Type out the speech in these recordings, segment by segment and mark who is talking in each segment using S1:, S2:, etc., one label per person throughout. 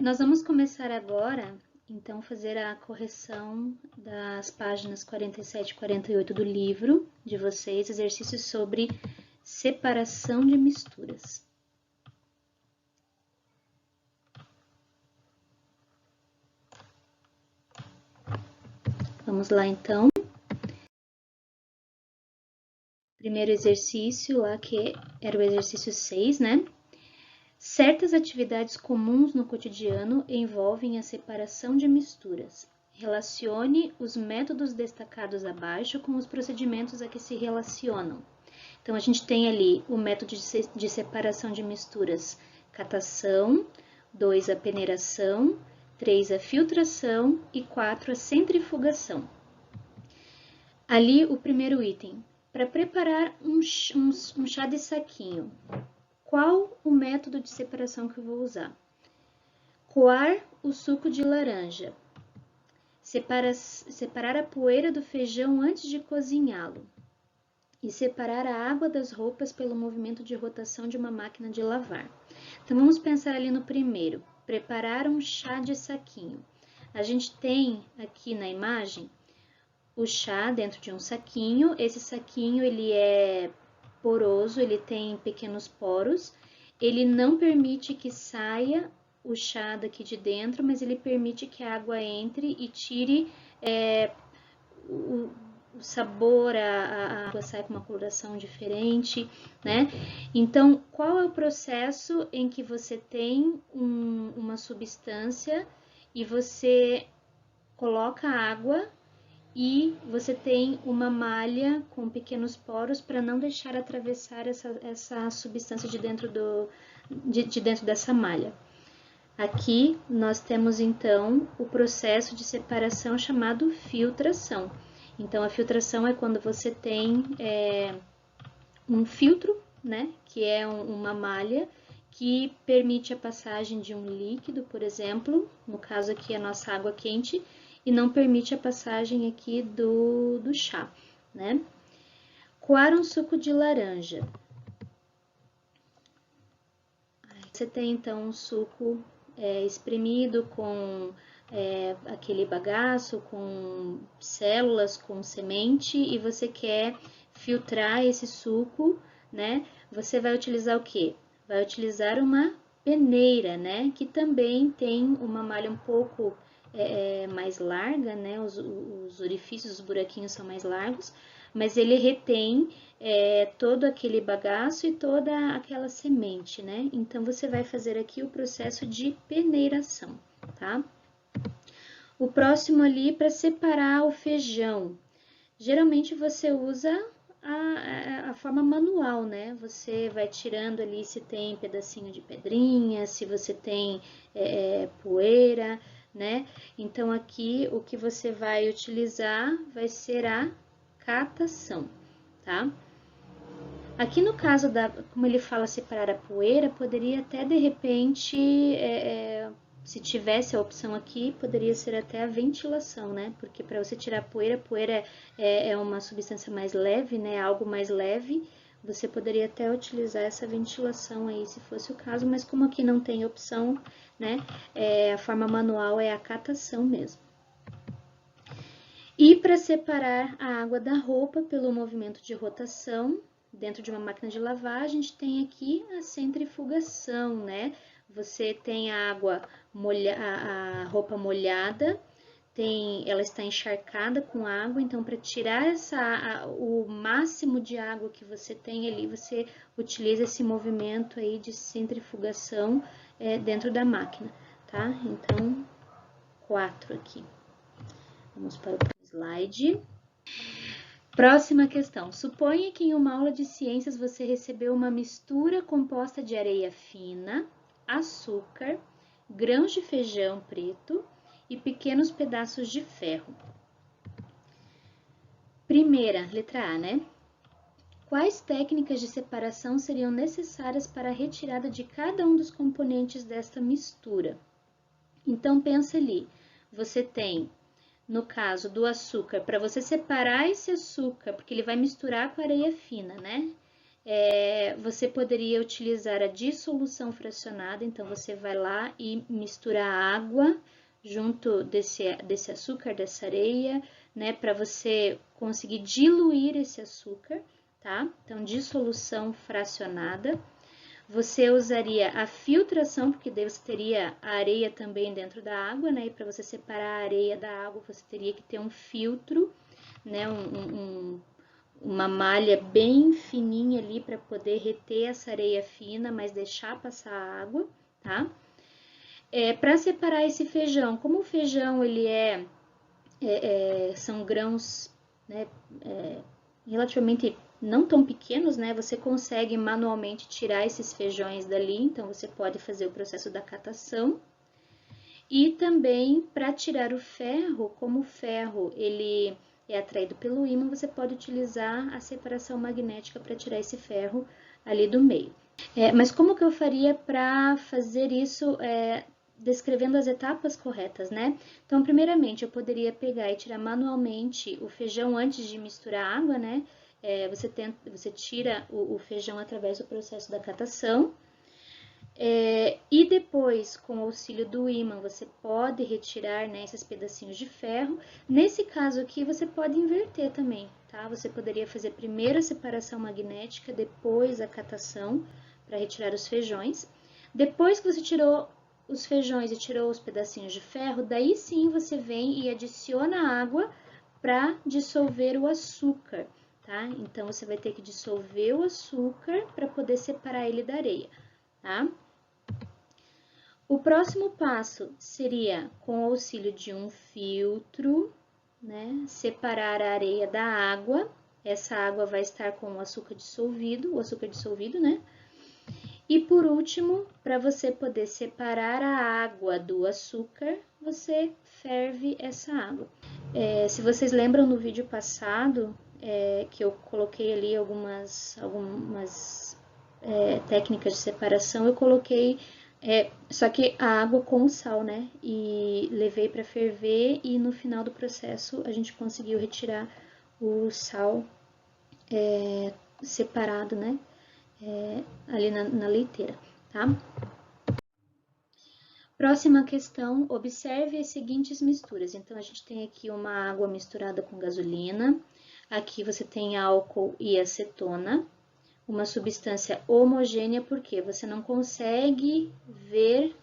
S1: Nós vamos começar agora, então, fazer a correção das páginas 47 e 48 do livro de vocês, exercícios sobre separação de misturas. Vamos lá, então. Primeiro exercício lá, que era o exercício 6, né? Certas atividades comuns no cotidiano envolvem a separação de misturas. Relacione os métodos destacados abaixo com os procedimentos a que se relacionam. Então, a gente tem ali o método de separação de misturas: catação, 2, a peneiração, 3, a filtração e 4, a centrifugação. Ali, o primeiro item. Para preparar um chá de saquinho, qual o método de separação que eu vou usar? Coar o suco de laranja. Separar a poeira do feijão antes de cozinhá-lo. E separar a água das roupas pelo movimento de rotação de uma máquina de lavar. Então, vamos pensar ali no primeiro. Preparar um chá de saquinho. A gente tem aqui na imagem o chá dentro de um saquinho. Esse saquinho, ele é poroso, ele tem pequenos poros. Ele não permite que saia o chá daqui de dentro, mas ele permite que a água entre e tire o sabor, a água sai com uma coloração diferente, né? Então, qual é o processo em que você tem uma substância e você coloca água e você tem uma malha com pequenos poros para não deixar atravessar essa substância de dentro dessa malha. Aqui nós temos então o processo de separação chamado filtração. Então, a filtração é quando você tem um filtro, né, que é uma malha que permite a passagem de um líquido, por exemplo, no caso aqui a nossa água quente, e não permite a passagem aqui do chá, né? Coar um suco de laranja. Você tem então um suco espremido com aquele bagaço, com células, com semente, e você quer filtrar esse suco, né? Você vai utilizar o quê? Vai utilizar uma peneira, né? Que também tem uma malha um pouco mais larga, né? Os orifícios, os buraquinhos são mais largos, mas ele retém todo aquele bagaço e toda aquela semente, né? Então, você vai fazer aqui o processo de peneiração, tá? O próximo ali, para separar o feijão. Geralmente, você usa a forma manual, né? Você vai tirando ali se tem pedacinho de pedrinha, se você tem poeira, né? Então, aqui, o que você vai utilizar vai ser a catação, tá? Aqui no caso como ele fala separar a poeira, poderia até de repente, se tivesse a opção aqui, poderia ser até a ventilação, né? Porque para você tirar a poeira é uma substância mais leve, né? Algo mais leve, você poderia até utilizar essa ventilação aí, se fosse o caso, mas como aqui não tem opção, né? A forma manual é a catação mesmo. E para separar a água da roupa pelo movimento de rotação, dentro de uma máquina de lavar, a gente tem aqui a centrifugação, né? Você tem a água a roupa molhada, ela está encharcada com água, então para tirar o máximo de água que você tem ali, você utiliza esse movimento aí de centrifugação dentro da máquina, tá? Então, 4 aqui. Vamos para o slide. Próxima questão. Suponha que em uma aula de ciências você recebeu uma mistura composta de areia fina, açúcar, grãos de feijão preto e pequenos pedaços de ferro. Primeira, letra A, né? Quais técnicas de separação seriam necessárias para a retirada de cada um dos componentes desta mistura? Então, pensa ali. Você tem no caso do açúcar, para você separar esse açúcar, porque ele vai misturar com areia fina, né? você poderia utilizar a dissolução fracionada, então você vai lá e mistura a água junto desse açúcar, dessa areia, né, para você conseguir diluir esse açúcar, tá? Então, dissolução fracionada. Você usaria a filtração, porque daí você teria a areia também dentro da água, né? E para você separar a areia da água, você teria que ter um filtro, né? Uma malha bem fininha ali para poder reter essa areia fina, mas deixar passar a água, tá? Para separar esse feijão, como o feijão ele são grãos, né, relativamente não tão pequenos, né? Você consegue manualmente tirar esses feijões dali, então você pode fazer o processo da catação. E também para tirar o ferro, como o ferro ele é atraído pelo ímã, você pode utilizar a separação magnética para tirar esse ferro ali do meio. Mas como que eu faria para fazer isso descrevendo as etapas corretas, né? Então, primeiramente, eu poderia pegar e tirar manualmente o feijão antes de misturar a água, né? Você tira o feijão através do processo da catação. E depois, com o auxílio do ímã, você pode retirar, né, esses pedacinhos de ferro. Nesse caso aqui, você pode inverter também, tá? Você poderia fazer primeiro a separação magnética, depois a catação, para retirar os feijões. Depois que você tirou os feijões e tirou os pedacinhos de ferro, daí sim você vem e adiciona água para dissolver o açúcar, tá? Então, você vai ter que dissolver o açúcar para poder separar ele da areia, tá? O próximo passo seria, com o auxílio de um filtro, né, separar a areia da água. Essa água vai estar com o açúcar dissolvido, né? E por último, para você poder separar a água do açúcar, você ferve essa água. Se vocês lembram no vídeo passado, que eu coloquei ali algumas técnicas de separação, eu coloquei só que a água com sal, né? E levei para ferver e no final do processo a gente conseguiu retirar o sal separado, né? Ali na leiteira, tá? Próxima questão, observe as seguintes misturas. Então, a gente tem aqui uma água misturada com gasolina, aqui você tem álcool e acetona, uma substância homogênea, porque você não consegue ver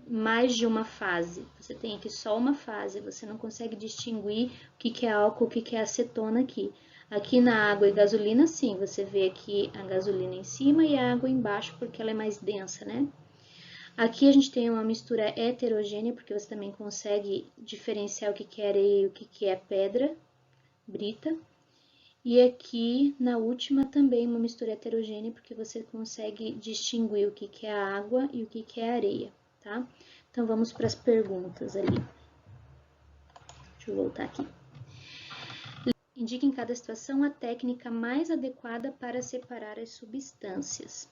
S1: mais de uma fase, você tem aqui só uma fase, você não consegue distinguir o que é álcool, o que é acetona aqui. Aqui na água e gasolina, sim, você vê aqui a gasolina em cima e a água embaixo, porque ela é mais densa, né? Aqui a gente tem uma mistura heterogênea, porque você também consegue diferenciar o que é areia e o que é pedra, brita. E aqui, na última, também uma mistura heterogênea, porque você consegue distinguir o que é a água e o que é a areia, tá? Então, vamos para as perguntas ali. Deixa eu voltar aqui. Indique em cada situação a técnica mais adequada para separar as substâncias.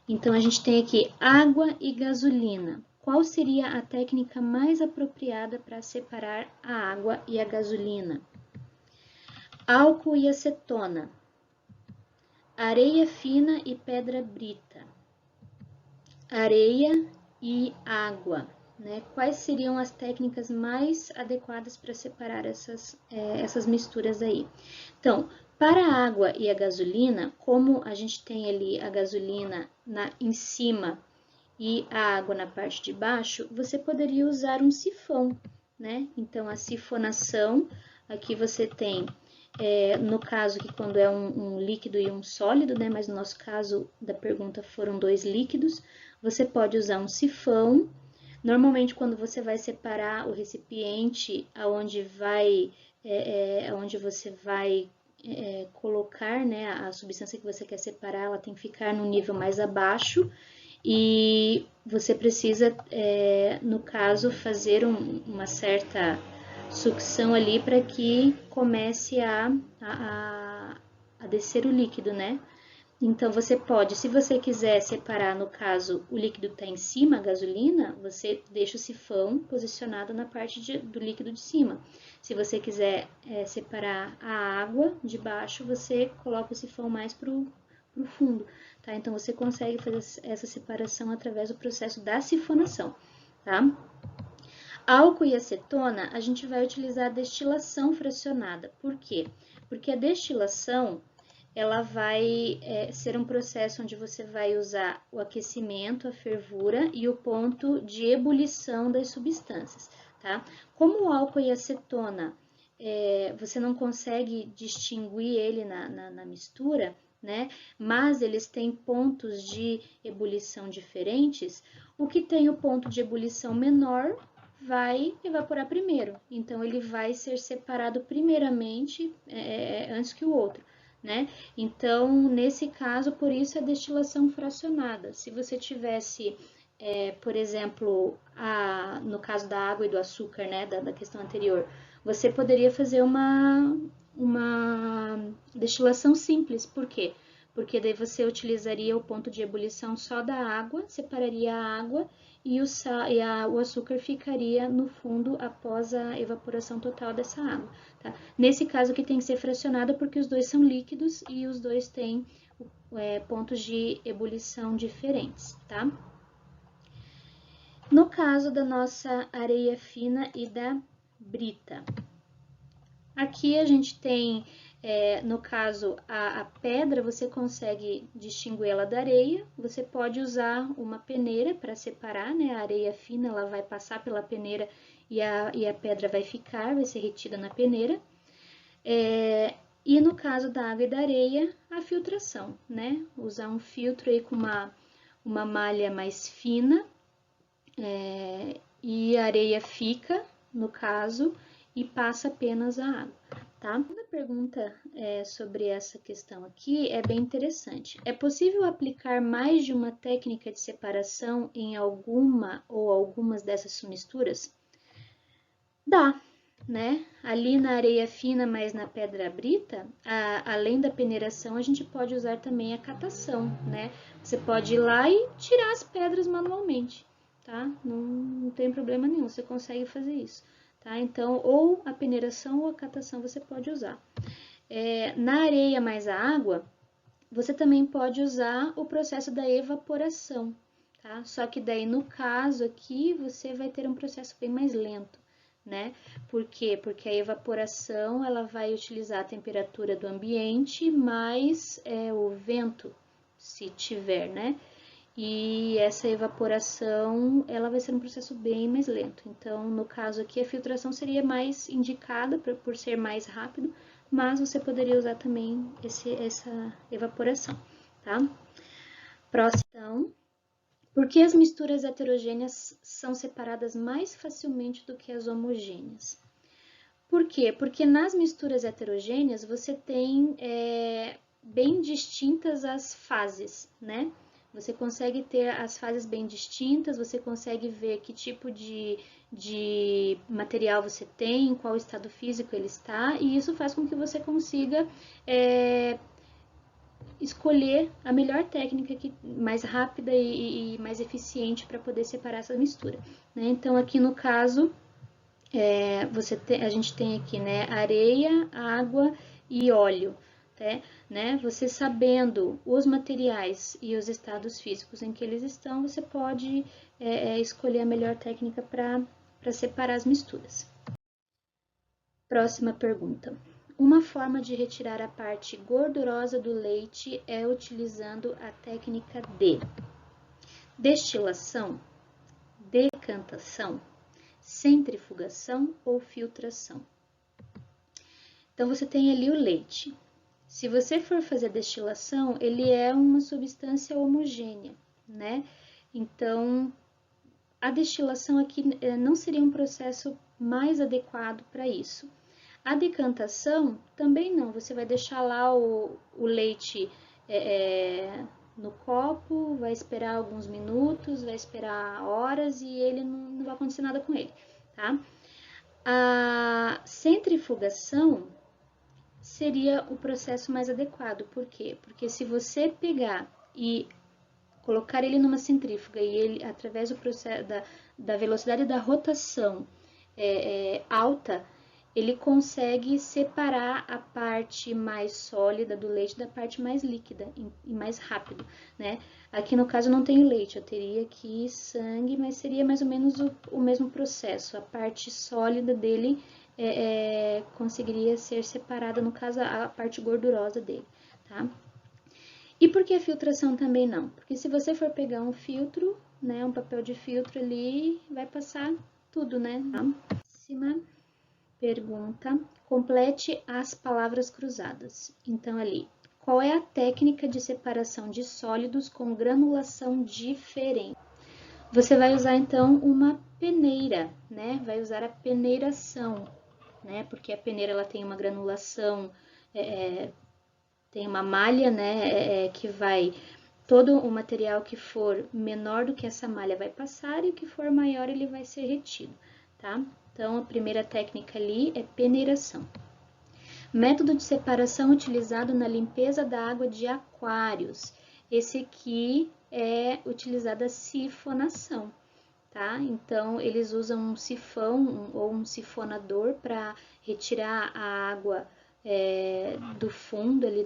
S1: Então, a gente tem aqui água e gasolina. Qual seria a técnica mais apropriada para separar a água e a gasolina? Álcool e acetona. Areia fina e pedra brita. Areia e água. Né? Quais seriam as técnicas mais adequadas para separar essas misturas aí? Então, para a água e a gasolina, como a gente tem ali a gasolina em cima e a água na parte de baixo, você poderia usar um sifão, né? Então, a sifonação, aqui você tem, no caso que quando é um líquido e um sólido, né? Mas no nosso caso da pergunta foram 2 líquidos, você pode usar um sifão. Normalmente, quando você vai separar o recipiente aonde você vai colocar, né, a substância que você quer separar, ela tem que ficar no nível mais abaixo e você precisa, no caso, fazer uma certa sucção ali para que comece a descer o líquido, né? Então, você pode, se você quiser separar, no caso, o líquido está em cima, a gasolina, você deixa o sifão posicionado na parte do líquido de cima. Se você quiser separar a água de baixo, você coloca o sifão mais para o para o fundo, tá? Então, você consegue fazer essa separação através do processo da sifonação, tá? Álcool e acetona, a gente vai utilizar a destilação fracionada. Por quê? Porque a destilação, ela vai ser um processo onde você vai usar o aquecimento, a fervura e o ponto de ebulição das substâncias, tá? Como o álcool e a acetona, você não consegue distinguir ele na mistura, né? Mas eles têm pontos de ebulição diferentes. O que tem o ponto de ebulição menor vai evaporar primeiro. Então, ele vai ser separado primeiramente antes que o outro, né? Então, nesse caso, por isso a destilação fracionada. Se você tivesse, por exemplo, no caso da água e do açúcar, né, da questão anterior, você poderia fazer uma destilação simples. Por quê? Porque daí você utilizaria o ponto de ebulição só da água, separaria a água e o açúcar ficaria no fundo após a evaporação total dessa água. Tá? Nesse caso aqui tem que ser fracionado porque os dois são líquidos e os dois têm pontos de ebulição diferentes, tá? No caso da nossa areia fina e da brita, aqui a gente tem, no caso, a pedra, você consegue distinguir ela da areia. Você pode usar uma peneira para separar, né? A areia fina, ela vai passar pela peneira e a pedra vai ser retida na peneira. E no caso da água e da areia, a filtração, né? Usar um filtro aí com uma malha mais fina, e a areia fica, no caso, e passa apenas a água, tá? A pergunta sobre essa questão aqui é bem interessante. É possível aplicar mais de uma técnica de separação em alguma ou algumas dessas misturas? Dá, né? Ali na areia fina, mas na pedra brita, além da peneiração, a gente pode usar também a catação, né? Você pode ir lá e tirar as pedras manualmente, tá? Não tem problema nenhum, você consegue fazer isso, tá? Então, ou a peneiração ou a catação você pode usar. Na areia mais a água, você também pode usar o processo da evaporação, tá? Só que daí, no caso aqui, você vai ter um processo bem mais lento, né? Por quê? Porque a evaporação, ela vai utilizar a temperatura do ambiente mais o vento, se tiver, né? E essa evaporação, ela vai ser um processo bem mais lento. Então, no caso aqui, a filtração seria mais indicada por ser mais rápido, mas você poderia usar também essa evaporação, tá? Próximo, então, por que as misturas heterogêneas são separadas mais facilmente do que as homogêneas? Por quê? Porque nas misturas heterogêneas você tem bem distintas as fases, né? Você consegue ter as fases bem distintas, você consegue ver que tipo de material você tem, em qual estado físico ele está, e isso faz com que você consiga escolher a melhor técnica mais rápida e mais eficiente para poder separar essa mistura, né? Então, aqui no caso, a gente tem aqui, né, areia, água e óleo, né? Você sabendo os materiais e os estados físicos em que eles estão, você pode escolher a melhor técnica para separar as misturas. Próxima pergunta. Uma forma de retirar a parte gordurosa do leite é utilizando a técnica de destilação, decantação, centrifugação ou filtração. Então, você tem ali o leite. Se você for fazer a destilação, ele é uma substância homogênea, né? Então, a destilação aqui não seria um processo mais adequado para isso. A decantação também não, você vai deixar lá o leite no copo, vai esperar alguns minutos, vai esperar horas e ele não vai acontecer nada com ele, tá? A centrifugação seria o processo mais adequado, por quê? Porque se você pegar e colocar ele numa centrífuga e ele, através do processo da velocidade da rotação alta, ele consegue separar a parte mais sólida do leite da parte mais líquida e mais rápido, né? Aqui no caso não tem leite, eu teria aqui sangue, mas seria mais ou menos o mesmo processo. A parte sólida dele conseguiria ser separada, no caso, a parte gordurosa dele, tá? E por que a filtração também não? Porque se você for pegar um filtro, né, um papel de filtro ali, vai passar tudo, né? Próxima pergunta, complete as palavras cruzadas. Então, ali, qual é a técnica de separação de sólidos com granulação diferente? Você vai usar, então, uma peneira, né? Vai usar a peneiração, né? Porque a peneira, ela tem uma granulação, tem uma malha, né? Que vai... Todo o material que for menor do que essa malha vai passar e o que for maior, ele vai ser retido, tá? Então, a primeira técnica ali é peneiração. Método de separação utilizado na limpeza da água de aquários. Esse aqui é utilizada a sifonação, tá? Então, eles usam um sifão ou um sifonador para retirar a água do fundo ali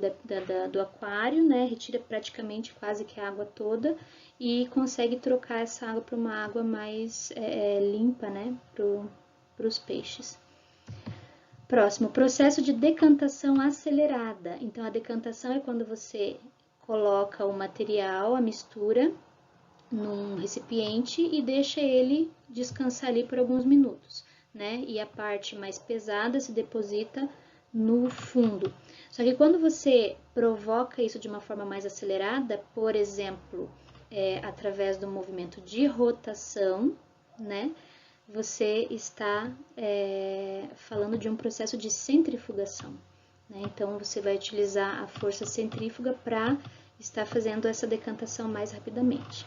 S1: do aquário, né? Retira praticamente quase que a água toda e consegue trocar essa água para uma água mais limpa, né? Para os peixes. Próximo, processo de decantação acelerada. Então, a decantação é quando você coloca o material, a mistura, num recipiente e deixa ele descansar ali por alguns minutos, né? E a parte mais pesada se deposita no fundo. Só que quando você provoca isso de uma forma mais acelerada, por exemplo, através do movimento de rotação, né? Você está falando de um processo de centrifugação, né? Então, você vai utilizar a força centrífuga para estar fazendo essa decantação mais rapidamente.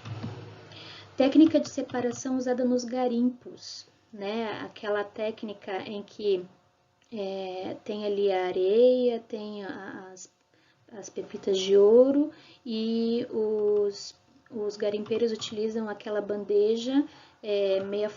S1: Técnica de separação usada nos garimpos, né? Aquela técnica em que tem ali a areia, tem as pepitas de ouro e os garimpeiros utilizam aquela bandeja meio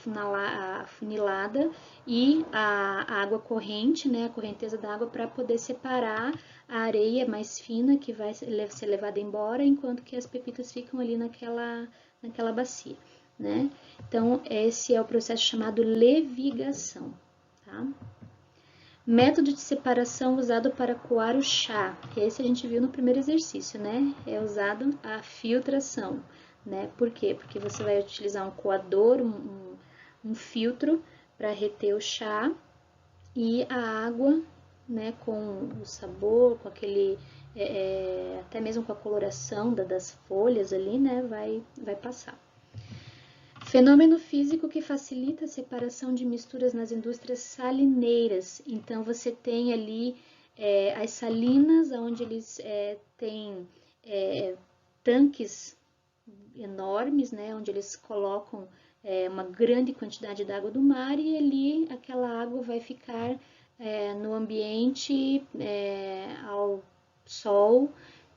S1: afunilada e a água corrente, né, a correnteza da água para poder separar a areia mais fina que vai ser levada embora, enquanto que as pepitas ficam ali naquela bacia, né? Então, esse é o processo chamado levigação, tá? Método de separação usado para coar o chá, que esse a gente viu no primeiro exercício, né? É usado a filtração, né? Por quê? Porque você vai utilizar um coador, um filtro para reter o chá e a água, né? Com o sabor, com aquele, até mesmo com a coloração das folhas ali, né? Vai passar. Fenômeno físico que facilita a separação de misturas nas indústrias salineiras. Então, você tem ali as salinas, onde eles têm tanques enormes, né, onde eles colocam uma grande quantidade de água do mar e ali aquela água vai ficar no ambiente, ao sol,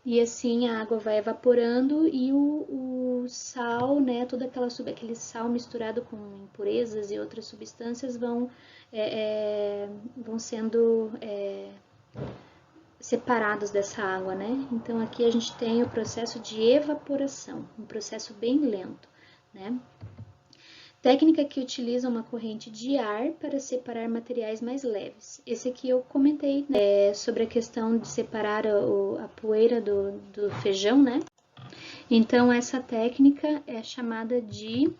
S1: e assim a água vai evaporando e o sal, né, todo aquele sal misturado com impurezas e outras substâncias vão sendo separados dessa água, né? Então aqui a gente tem o processo de evaporação, um processo bem lento, né? Técnica que utiliza uma corrente de ar para separar materiais mais leves. Esse aqui eu comentei, né, sobre a questão de separar a poeira do feijão, né? Então, essa técnica é chamada de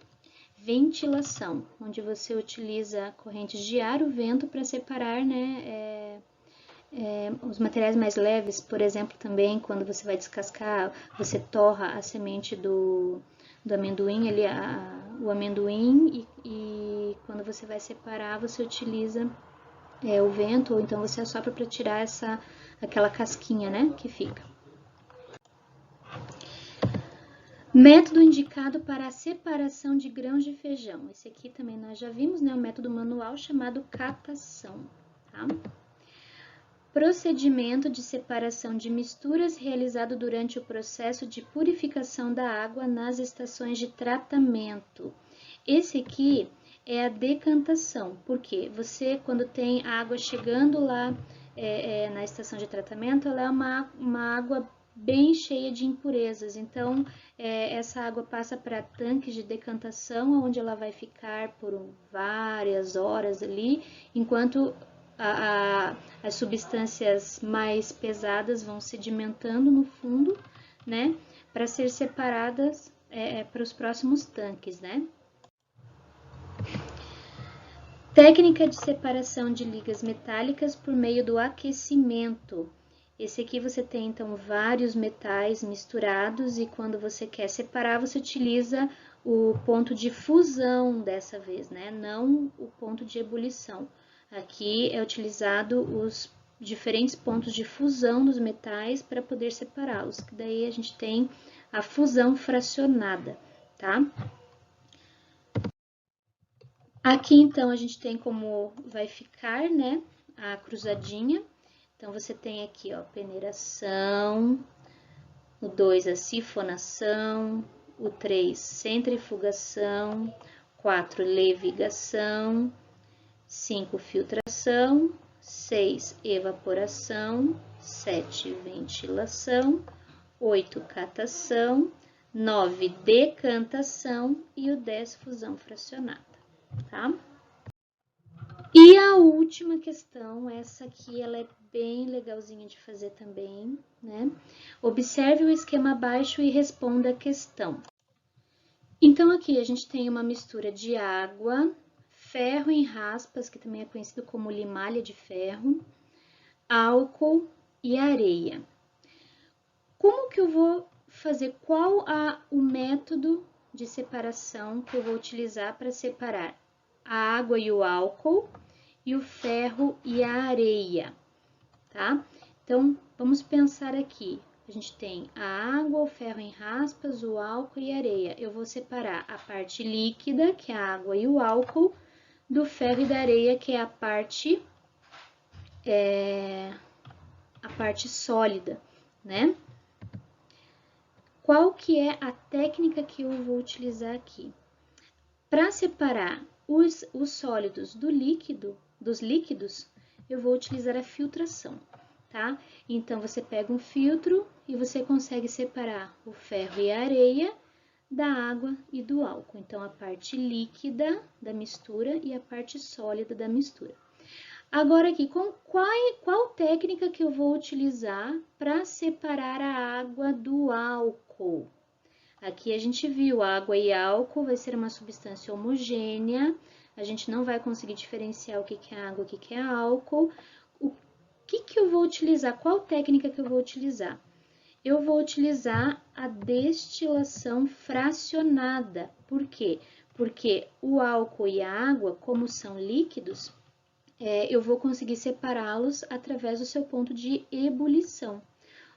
S1: ventilação, onde você utiliza correntes de ar, o vento, para separar, né, os materiais mais leves. Por exemplo, também quando você vai descascar, você torra a semente do amendoim, ali, o amendoim, e quando você vai separar, você utiliza o vento, ou então você assopra para tirar aquela casquinha, né, que fica. Método indicado para a separação de grãos de feijão. Esse aqui também nós já vimos, né, um método manual chamado catação, tá? Procedimento de separação de misturas realizado durante o processo de purificação da água nas estações de tratamento. Esse aqui é a decantação. Por quê? Você, quando tem água chegando lá na estação de tratamento, ela é uma água bem cheia de impurezas. Então, essa água passa para tanques de decantação, onde ela vai ficar por várias horas ali, enquanto as substâncias mais pesadas vão sedimentando no fundo, né, para ser separadas para os próximos tanques, né? Técnica de separação de ligas metálicas por meio do aquecimento. Esse aqui você tem, então, vários metais misturados e quando você quer separar, você utiliza o ponto de fusão dessa vez, né? Não o ponto de ebulição. Aqui é utilizado os diferentes pontos de fusão dos metais para poder separá-los. Daí a gente tem a fusão fracionada, tá? Aqui, então, a gente tem como vai ficar, né, a cruzadinha. Então, você tem aqui, ó, peneiração, o 2, a sifonação, o 3, centrifugação, 4, levigação, 5, filtração, 6, evaporação, 7, ventilação, 8, catação, 9, decantação e o 10, fusão fracionada. Tá? E a última questão, essa aqui, ela é bem legalzinha de fazer também, né? Observe o esquema abaixo e responda a questão. Então, aqui a gente tem uma mistura de água, ferro em raspas, que também é conhecido como limalha de ferro, álcool e areia. Como que eu vou fazer? Qual o método de separação que eu vou utilizar para separar a água e o álcool e o ferro e a areia, tá? Então, vamos pensar aqui. A gente tem a água, o ferro em raspas, o álcool e a areia. Eu vou separar a parte líquida, que é a água e o álcool, do ferro e da areia, que é a parte sólida, né? Qual que é a técnica que eu vou utilizar aqui? Para separar os sólidos dos líquidos, eu vou utilizar a filtração, tá? Então, você pega um filtro e você consegue separar o ferro e a areia da água e do álcool. Então, a parte líquida da mistura e a parte sólida da mistura. Agora aqui, qual técnica que eu vou utilizar para separar a água do álcool? Aqui a gente viu, água e álcool vai ser uma substância homogênea, a gente não vai conseguir diferenciar o que é água e o que é álcool. O que eu vou utilizar? Qual técnica que eu vou utilizar? Eu vou utilizar a destilação fracionada. Por quê? Porque o álcool e a água, como são líquidos, eu vou conseguir separá-los através do seu ponto de ebulição.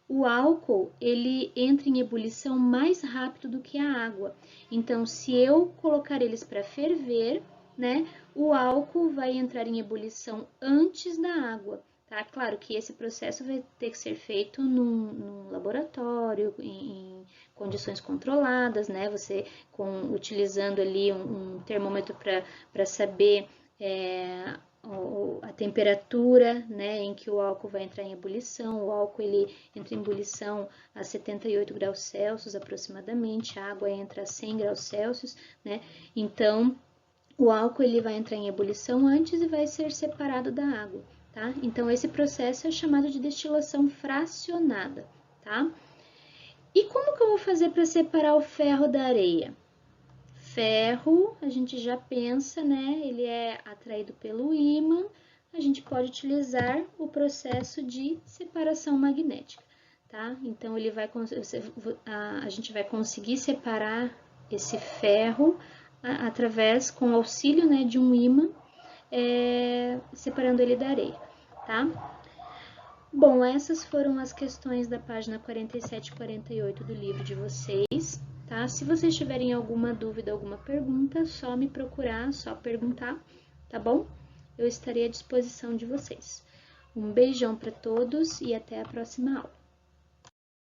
S1: O álcool, ele entra em ebulição mais rápido do que a água. Então, se eu colocar eles para ferver, né, o álcool vai entrar em ebulição antes da água, tá? Claro que esse processo vai ter que ser feito num laboratório, em condições controladas, né? Você utilizando ali um termômetro para saber a temperatura, né, em que o álcool vai entrar em ebulição. O álcool ele entra em ebulição a 78 graus Celsius aproximadamente, a água entra a 100 graus Celsius, né? Então, o álcool ele vai entrar em ebulição antes e vai ser separado da água, tá? Então, esse processo é chamado de destilação fracionada, tá? E como que eu vou fazer para separar o ferro da areia? Ferro, a gente já pensa, né? Ele é atraído pelo ímã. A gente pode utilizar o processo de separação magnética, tá? Então, a gente vai conseguir separar esse ferro através, com o auxílio, né, de um ímã, separando ele da areia, tá? Bom, essas foram as questões da página 47 e 48 do livro de vocês, tá? Se vocês tiverem alguma dúvida, alguma pergunta, só me procurar, só perguntar, tá bom? Eu estarei à disposição de vocês. Um beijão para todos e até a próxima aula.